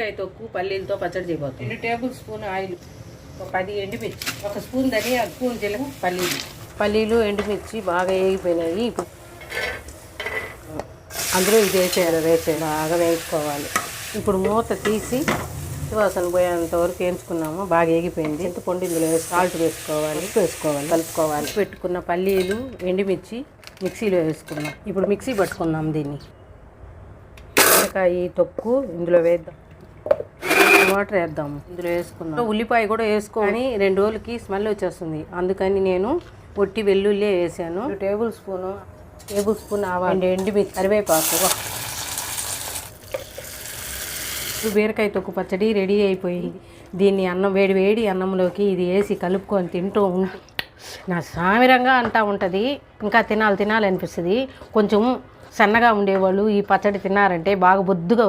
బీరకాయ తొక్కు పల్లీలతో పచ్చడి చేయబోతుంది. 2 టేబుల్ స్పూన్ ఆయిల్, 10 ఎండుమిర్చి, 1 స్పూన్ ధనియా, స్పూన్ జీలకర్ర, పల్లీలు ఎండుమిర్చి బాగా వేగిపోయినాయి. ఇప్పుడు అందులో ఇది వేసేయాలి, బాగా వేసుకోవాలి. ఇప్పుడు మూత తీసి వాసన పోయేంత వరకు వేయించుకున్నాము. బాగా వేగిపోయింది. చింతపండు ఇందులో సాల్ట్ వేసుకోవాలి, కలుపుకోవాలి. పెట్టుకున్న పల్లీలు ఎండుమిర్చి మిక్సీలో వేసుకున్నాం. ఇప్పుడు మిక్సీ పట్టుకున్నాం. దీన్ని బీరకాయ తొక్కు ఇందులో వేద్దాం. వాటర్ వేద్దాము. ఇందులో వేసుకున్నాం. ఉల్లిపాయ కూడా వేసుకొని 2 రోజులకి స్మెల్ వచ్చేస్తుంది. అందుకని నేను ఒట్టి వెల్లుల్లి వేసాను. 2 టేబుల్ స్పూన్ ఆవాలు, ఎండుమిర్చి, కరివేపాకు. ఇప్పుడు బీరకాయ తొక్కు పచ్చడి రెడీ అయిపోయింది. దీన్ని వేడి అన్నంలోకి ఇది వేసి కలుపుకొని తింటూ ఉంటే నా సామిరంగా అంటూ ఉంటుంది. ఇంకా తినాలనిపిస్తుంది. కొంచెం సన్నగా ఉండేవాళ్ళు ఈ పచ్చడి తిన్నారంటే బాగా బొద్దుగా